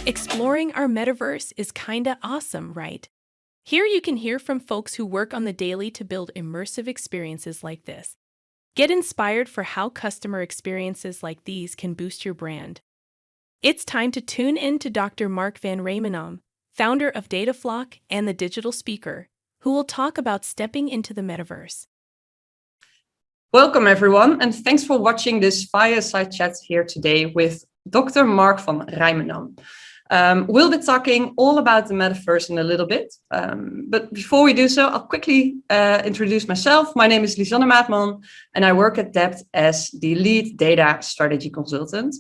Exploring our metaverse is kinda awesome, right? Here you can hear from folks who work on the daily to build immersive experiences like this. Get inspired for how customer experiences like these can boost your brand. It's time to tune in to Dr. Mark van Rijmenam, founder of Datafloq and the Digital Speaker, who will talk about stepping into the metaverse. Welcome everyone, and thanks for watching this fireside chat here today with Dr. Mark van Rijmenam. We'll be talking all about the metaverse in a little bit, but before we do so, I'll quickly introduce myself. My name is Lisanne Maatman, and I work at DEPT as the lead data strategy consultant.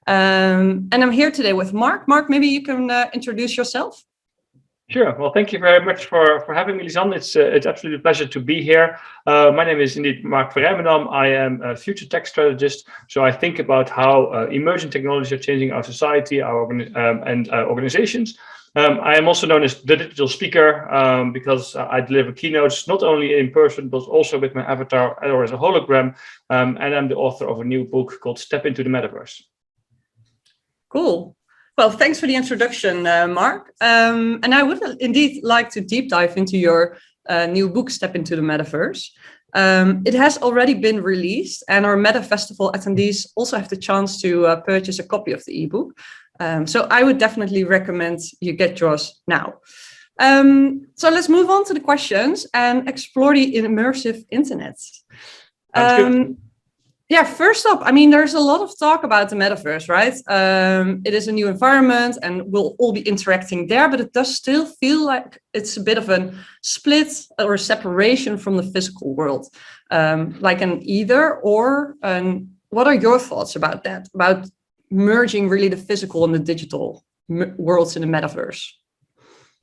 And I'm here today with Mark. Mark, maybe you can introduce yourself. Sure. Well, thank you very much for having me, Lisanne. It's absolutely a pleasure to be here. My name is indeed Mark van Rijmenam. I am a future tech strategist. So I think about how emerging technologies are changing our society, our organizations. I am also known as the digital speaker because I deliver keynotes not only in person, but also with my avatar or as a hologram. And I'm the author of a new book called Step into the Metaverse. Cool. Well, thanks for the introduction, Mark. And I would indeed like to deep dive into your new book, Step into the Metaverse. It has already been released, and our Meta Festival attendees also have the chance to purchase a copy of the ebook. So I would definitely recommend you get yours now. So let's move on to the questions and explore the immersive internet. Yeah, first up, I mean, there's a lot of talk about the metaverse, right? It is a new environment and we'll all be interacting there, but it does still feel like it's a bit of a split or a separation from the physical world, like an either or. What are your thoughts about that, about merging really the physical and the digital worlds in the metaverse?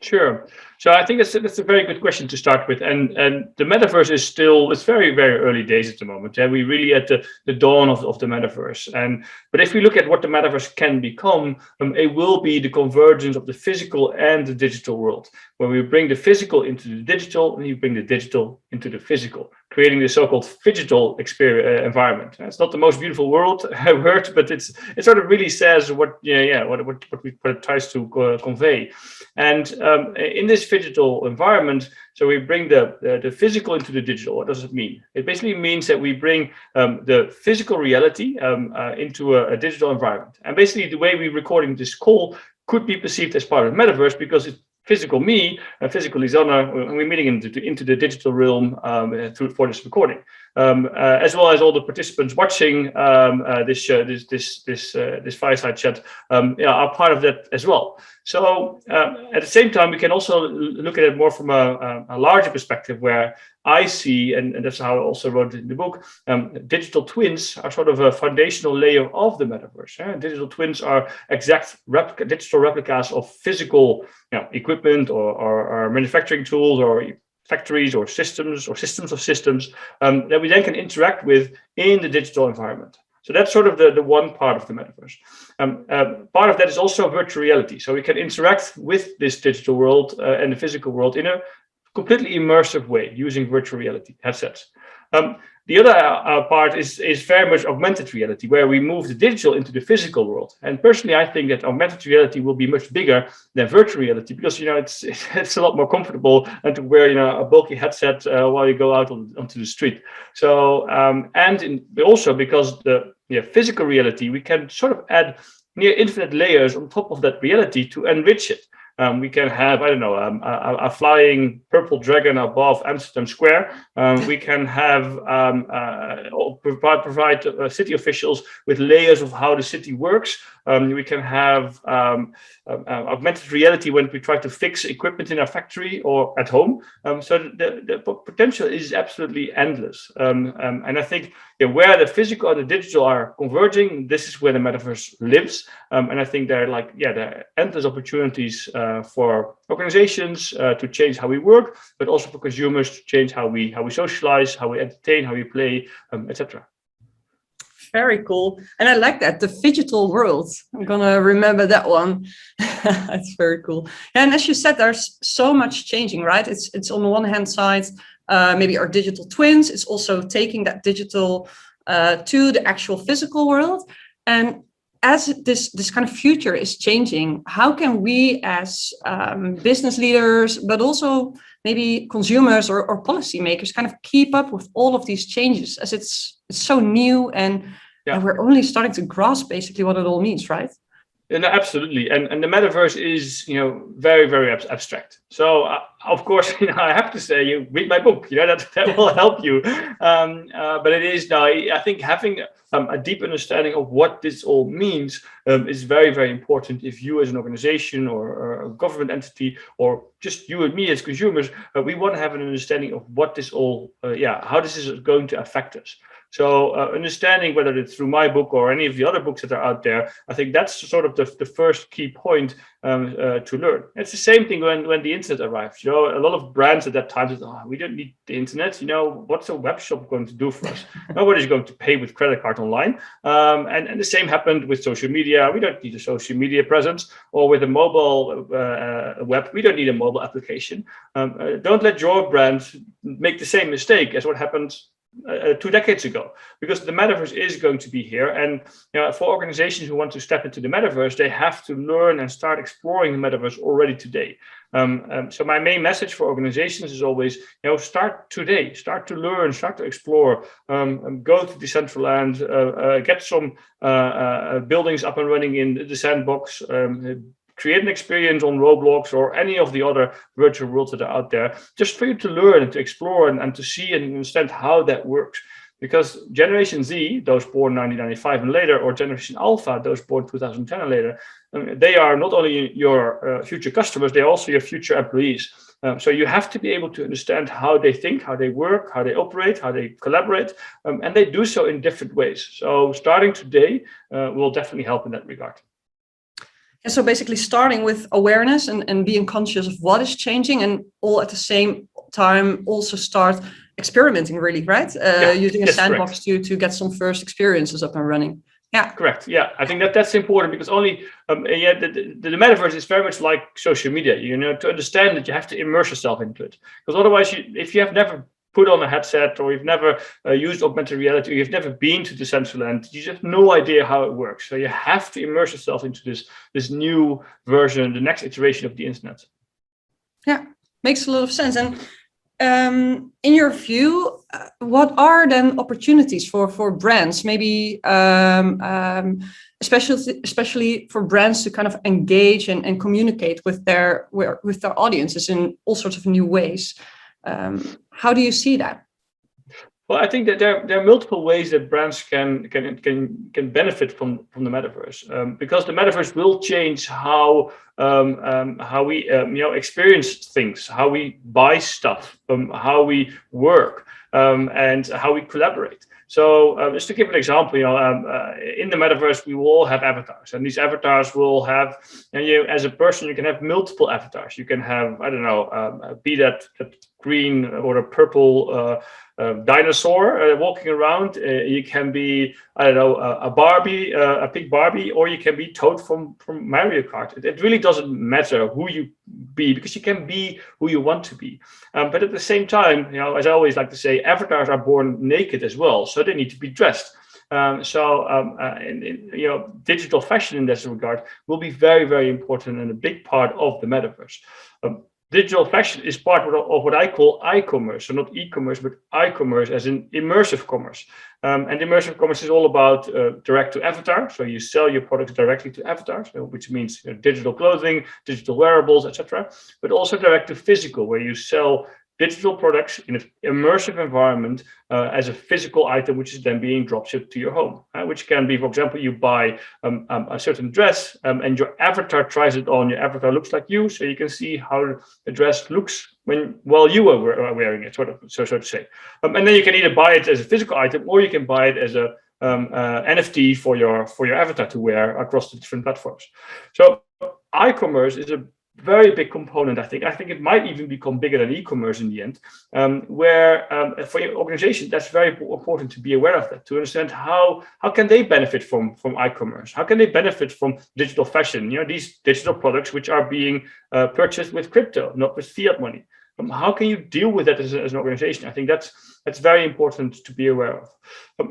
Sure. So I think that's a very good question to start with. And the metaverse is still, it's very, very early days at the moment. And we're really at the dawn of the metaverse. But if we look at what the metaverse can become, it will be the convergence of the physical and the digital world, where we bring the physical into the digital and you bring the digital into the physical, creating the so-called phygital environment. It's not the most beautiful word, but it sort of really says what it tries to convey. And in this phygital environment, so we bring the physical into the digital. What does it mean? It basically means that we bring the physical reality into a digital environment. And basically the way we're recording this call could be perceived as part of the metaverse because it's physical me and physical Lisanne, and we're meeting into the digital realm for this recording, as well as all the participants watching this fireside chat are part of that as well. So at the same time, we can also look at it more from a larger perspective, where I see, and that's how I also wrote it in the book, digital twins are sort of a foundational layer of the metaverse. Digital twins are exact digital replicas of physical equipment or manufacturing tools or factories or systems of systems that we then can interact with in the digital environment. So that's sort of the one part of the metaverse. Part of that is also virtual reality. So we can interact with this digital world and the physical world in a completely immersive way using virtual reality headsets. The other part is very much augmented reality, where we move the digital into the physical world. And personally, I think that augmented reality will be much bigger than virtual reality because it's a lot more comfortable than to wear a bulky headset while you go out onto the street. So also because the physical reality, we can sort of add near infinite layers on top of that reality to enrich it. We can have, I don't know, a flying purple dragon above Amsterdam Square. We can have provide city officials with layers of how the city works. We can have augmented reality when we try to fix equipment in our factory or at home. So the potential is absolutely endless. And I think where the physical and the digital are converging, this is where the metaverse lives. And I think there are endless opportunities for organizations to change how we work, but also for consumers to change how we socialize, how we entertain, how we play, etc. Very cool. And I like that, the phygital world. I'm going to remember that one. That's very cool. And as you said, there's so much changing, right? It's on the one hand side, maybe our digital twins. It's also taking that digital to the actual physical world. And as this kind of future is changing, how can we as business leaders, but also maybe consumers or policymakers kind of keep up with all of these changes, as it's so new and we're only starting to grasp basically what it all means, right? Yeah, no, absolutely, and the metaverse is very, very abstract. So of course, I have to say, you read my book. That will help you. But it is now. I think having a deep understanding of what this all means is very, very important. If you, as an organization or a government entity, or just you and me as consumers, we want to have an understanding of what this all, how this is going to affect us. So understanding, whether it's through my book or any of the other books that are out there, I think that's sort of the first key point to learn. It's the same thing when the internet arrived. A lot of brands at that time said, we don't need the internet. What's a web shop going to do for us? Nobody's going to pay with credit card online. And the same happened with social media. We don't need a social media presence. Or with a mobile web, we don't need a mobile application. Don't let your brand make the same mistake as what happened 2 decades ago, because the metaverse is going to be here, and for organizations who want to step into the metaverse, they have to learn and start exploring the metaverse already today. So my main message for organizations is always, start today, start to learn, start to explore, go to Decentraland, get some buildings up and running in the sandbox. Create an experience on Roblox or any of the other virtual worlds that are out there, just for you to learn and to explore and to see and understand how that works. Because Generation Z, those born 1995 and later, or Generation Alpha, those born 2010 and later, they are not only your future customers, they're also your future employees. So you have to be able to understand how they think, how they work, how they operate, how they collaborate, and they do so in different ways. So starting today will definitely help in that regard. And so basically starting with awareness and being conscious of what is changing, and all at the same time also start experimenting, really, right? Using a sandbox to get some first experiences up and running. Yeah, correct. Yeah, I think that's important, because only the metaverse is very much like social media. To understand that you have to immerse yourself into it, because otherwise, if you have never put on a headset, or you've never used augmented reality, or you've never been to Decentraland, you have no idea how it works. So you have to immerse yourself into this new version, the next iteration of the internet. Yeah, makes a lot of sense. And in your view, what are then opportunities for brands, maybe especially for brands to kind of engage and communicate with their audiences in all sorts of new ways? How do you see that? Well, I think that there are multiple ways that brands can benefit from the metaverse, because the metaverse will change how we experience things, how we buy stuff, how we work, and how we collaborate. So just to give an example, in the metaverse, we will all have avatars, and these avatars will have, as a person, you can have multiple avatars. You can have, be that green or a purple dinosaur walking around. You can be, a Barbie, a pink Barbie, or you can be Toad from Mario Kart. It really doesn't matter who you be, because you can be who you want to be. But at the same time, as I always like to say, avatars are born naked as well, so they need to be dressed. Digital fashion in this regard will be very, very important and a big part of the metaverse. Digital fashion is part of what I call I-commerce, so not e-commerce, but I-commerce, as in immersive commerce. And immersive commerce is all about direct to avatar. So you sell your products directly to avatars, which means digital clothing, digital wearables, etc. But also direct to physical, where you sell digital products in an immersive environment as a physical item, which is then being drop shipped to your home, which can be, for example, you buy a certain dress and your avatar tries it on. Your avatar looks like you, so you can see how the dress looks while you are wearing it, so to say. And then you can either buy it as a physical item, or you can buy it as a NFT for your avatar to wear across the different platforms. So I-commerce is a very big component. I think it might even become bigger than e-commerce in the end, where for your organization, that's very important to be aware of that, to understand how can they benefit from e-commerce, how can they benefit from digital fashion, these digital products which are being purchased with crypto, not with fiat money. How can you deal with that as an organization? I think that's very important to be aware of.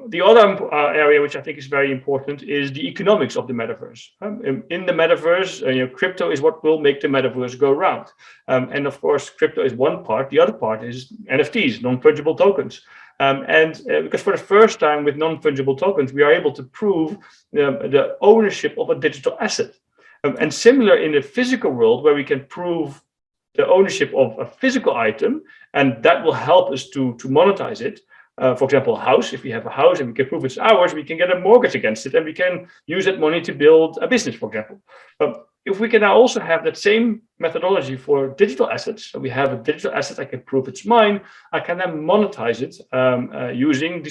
The other area which I think is very important is the economics of the metaverse. In the metaverse, crypto is what will make the metaverse go round. And of course, crypto is one part. The other part is NFTs, non-fungible tokens. Because for the first time with non-fungible tokens, we are able to prove the ownership of a digital asset. And similar in the physical world, where we can prove the ownership of a physical item, and that will help us to monetize it. For example, a house, if we have a house and we can prove it's ours, we can get a mortgage against it, and we can use that money to build a business, for example. If we can now also have that same methodology for digital assets, so we have a digital asset, I can prove it's mine, I can then monetize it using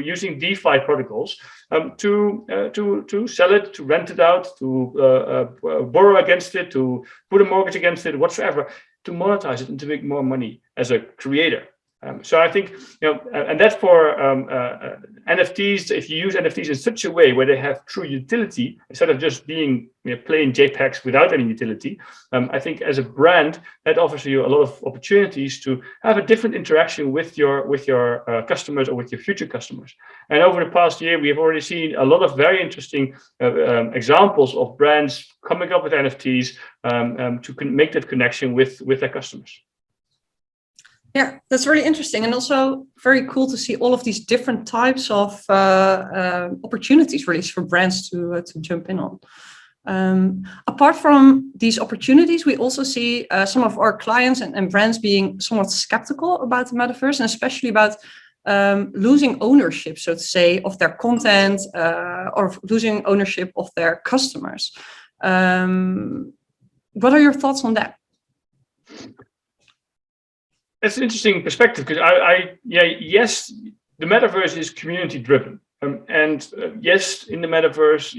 using DeFi protocols to sell it, to rent it out, to borrow against it, to put a mortgage against it, whatsoever, to monetize it and to make more money as a creator. So I think, and that's for NFTs. If you use NFTs in such a way where they have true utility, instead of just being plain JPEGs without any utility, I think as a brand, that offers you a lot of opportunities to have a different interaction with your customers or with your future customers. And over the past year, we have already seen a lot of very interesting examples of brands coming up with NFTs to make that connection with their customers. Yeah, that's really interesting, and also very cool to see all of these different types of opportunities released for brands to jump in on. Apart from these opportunities, we also see some of our clients and brands being somewhat skeptical about the metaverse, and especially about losing ownership, so to say, of their content or losing ownership of their customers. What are your thoughts on that? That's an interesting perspective, because yes, the metaverse is community driven. Yes, in the metaverse,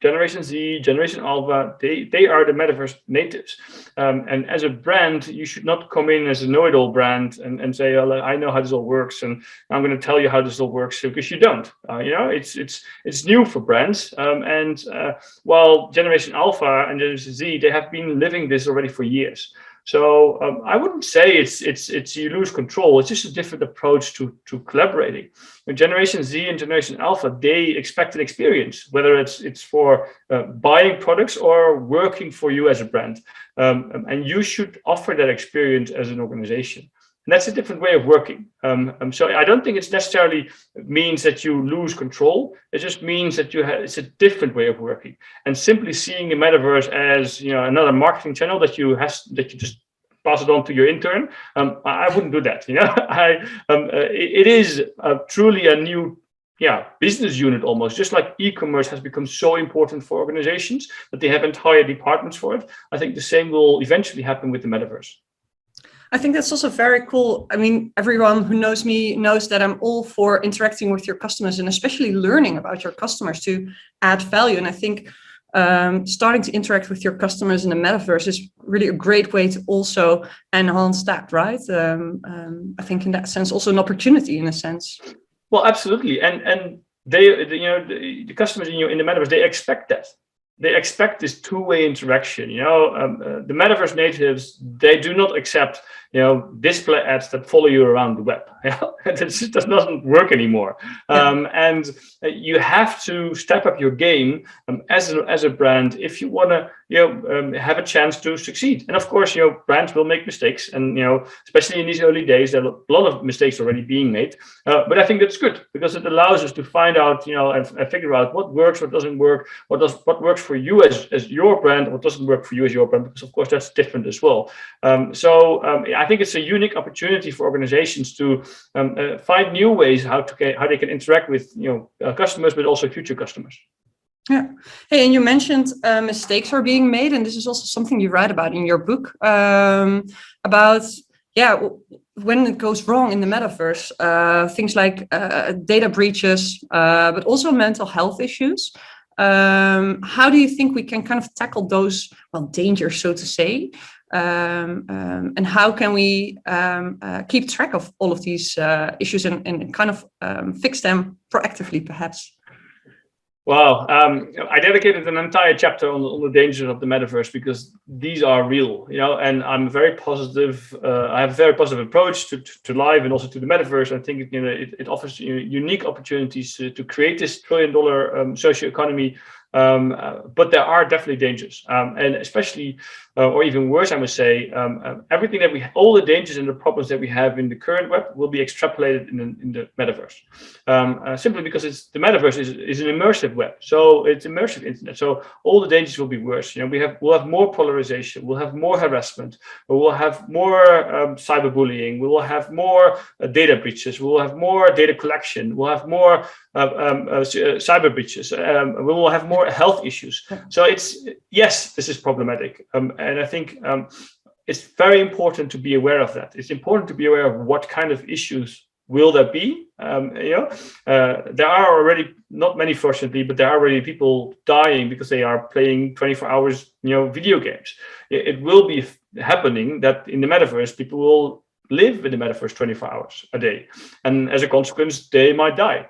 Generation Z, Generation Alpha, they are the metaverse natives. And as a brand, you should not come in as a know-it-all brand and say, oh, I know how this all works, and I'm going to tell you how this all works, because you don't. It's new for brands. While Generation Alpha and Generation Z, they have been living this already for years. So I wouldn't say it's you lose control. It's just a different approach to collaborating. Generation Z and Generation Alpha, they expect an experience, whether it's for buying products or working for you as a brand. And you should offer that experience as an organization. And that's a different way of working. So I don't think it necessarily means that you lose control. It just means that it's a different way of working. And simply seeing the metaverse as another marketing channel that you just pass it on to your intern, I wouldn't do that. It is truly a new business unit almost, just like e-commerce has become so important for organizations that they have entire departments for it. I think the same will eventually happen with the metaverse. I think that's also very cool. I mean, everyone who knows me knows that I'm all for interacting with your customers, and especially learning about your customers to add value. And I think starting to interact with your customers in the metaverse is really a great way to also enhance that, right? I think in that sense, also an opportunity in a sense. Well, absolutely. And the customers in the metaverse, they expect that. They expect this two-way interaction. The metaverse natives, they do not accept display ads that follow you around the web. That just doesn't work anymore. And you have to step up your game as a brand if you want to have a chance to succeed. And of course, brands will make mistakes, and especially in these early days, there are a lot of mistakes already being made. But I think that's good, because it allows us to find out, and figure out what works, what doesn't work, what works for you as your brand, what doesn't work for you as your brand, because of course that's different as well. I think it's a unique opportunity for organizations to find new ways how they can interact with customers, but also future customers. Yeah. Hey, and you mentioned mistakes are being made, and this is also something you write about in your book, about when it goes wrong in the metaverse, things like data breaches, but also mental health issues. How do you think we can kind of tackle those dangers, so to say, and how can we keep track of all of these issues and kind of fix them proactively, perhaps? Wow, I dedicated an entire chapter on the dangers of the metaverse because these are real, and I'm very positive. I have a very positive approach to life and also to the metaverse. I think it offers unique opportunities to create this trillion-dollar socio-economy. But there are definitely dangers, and especially, or even worse, I must say, everything that all the dangers and the problems that we have in the current web will be extrapolated in the metaverse, simply because the metaverse is an immersive web, so it's immersive internet. So all the dangers will be worse. We'll have more polarization, we'll have more harassment, we'll have more cyberbullying, we will have more data breaches, we will have more data collection, we'll have more cyber breaches, we will have more health issues. So yes, this is problematic, and I think it's very important to be aware of that. It's important to be aware of what kind of issues will there be. There are already, not many fortunately, but there are already people dying because they are playing 24 hours video games. It will be happening that in the metaverse people will live in the metaverse 24 hours a day, and as a consequence they might die.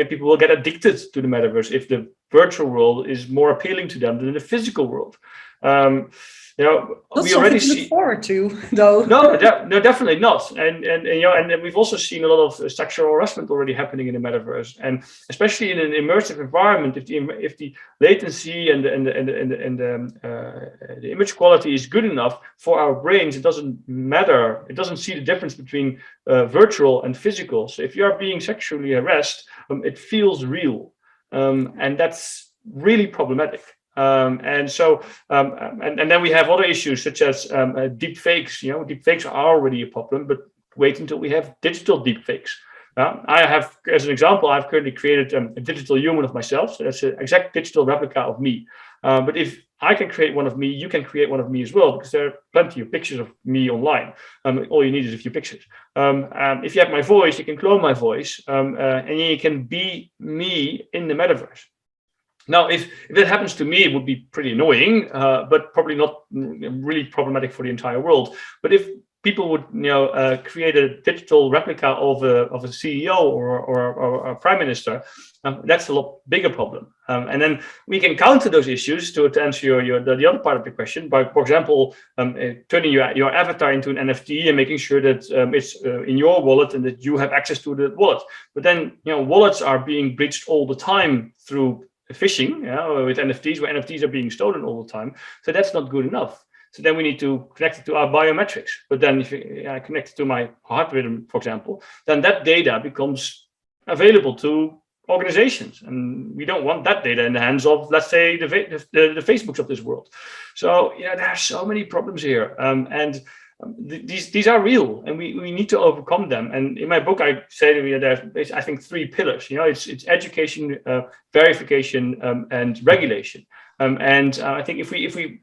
People will get addicted to the metaverse if the virtual world is more appealing to them than the physical world. Not we something already to look forward to, though. No, definitely not. And we've also seen a lot of sexual harassment already happening in the metaverse, and especially in an immersive environment. If the latency and the image quality is good enough for our brains, it doesn't matter. It doesn't see the difference between virtual and physical. So if you are being sexually harassed, it feels real, and that's really problematic. And then we have other issues such as deep fakes. Deep fakes are already a problem, but wait until we have digital deep fakes. I have, as an example, I've currently created a digital human of myself. So that's an exact digital replica of me. But if I can create one of me, you can create one of me as well, because there are plenty of pictures of me online. All you need is a few pictures. If you have my voice, you can clone my voice, and you can be me in the metaverse. Now, if that happens to me, it would be pretty annoying, but probably not really problematic for the entire world. But if people would, create a digital replica of a CEO or a prime minister, that's a lot bigger problem. And then we can counter those issues to answer the other part of the question by, for example, turning your avatar into an NFT and making sure that it's in your wallet and that you have access to the wallet. But then, wallets are being breached all the time through phishing, with NFTs, where NFTs are being stolen all the time. So that's not good enough. So then we need to connect it to our biometrics. But then if I connect it to my heart rhythm, for example, then that data becomes available to organizations. And we don't want that data in the hands of, let's say, the Facebooks of this world. So there are so many problems here. And these are real, and we need to overcome them. And in my book, I say that there's, I think, 3 pillars. It's education, verification, and regulation. And I think if we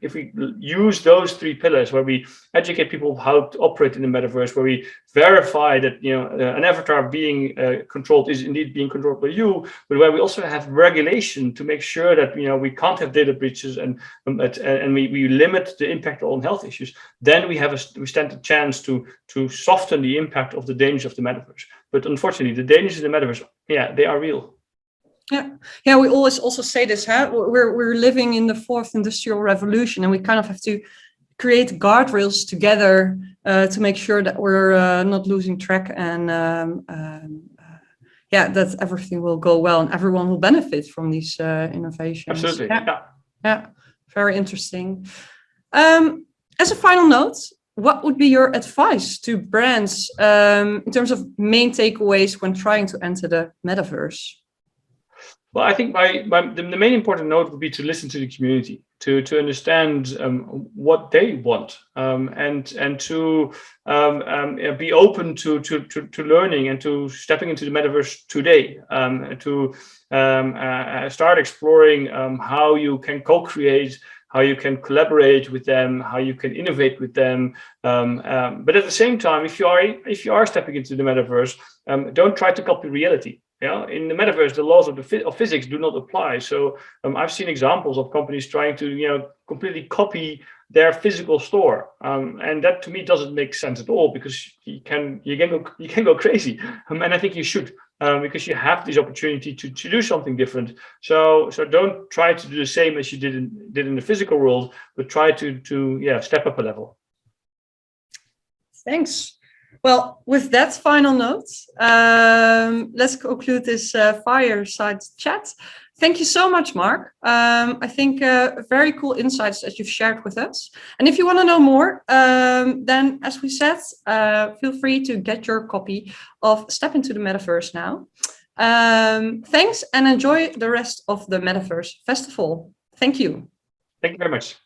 use those 3 pillars, where we educate people how to operate in the metaverse, where we verify that an avatar being controlled is indeed being controlled by you, but where we also have regulation to make sure that we can't have data breaches and we limit the impact on health issues, then we stand a chance to soften the impact of the dangers of the metaverse. But unfortunately, the dangers in the metaverse, they are real. Yeah. We always also say this, we're living in the 4th industrial revolution, and we kind of have to create guardrails together to make sure that we're not losing track, and that everything will go well and everyone will benefit from these innovations. Absolutely. Yeah. Very interesting. As a final note, what would be your advice to brands in terms of main takeaways when trying to enter the metaverse? Well, I think the main important note would be to listen to the community, to understand what they want, and to be open to learning and to stepping into the metaverse today, to start exploring how you can co-create, how you can collaborate with them, how you can innovate with them. But at the same time, if you are stepping into the metaverse, don't try to copy reality. In the metaverse, the laws of physics do not apply. So I've seen examples of companies trying to completely copy their physical store, and that to me doesn't make sense at all, because you can go crazy. And I think you should because you have this opportunity to do something different. So don't try to do the same as you did in the physical world, but try to step up a level. Thanks. Well, with that final note, let's conclude this fireside chat. Thank you so much, Mark. I think very cool insights that you've shared with us. And if you want to know more, then as we said, feel free to get your copy of Step into the Metaverse now. Thanks and enjoy the rest of the Metaverse Festival. Thank you. Thank you very much.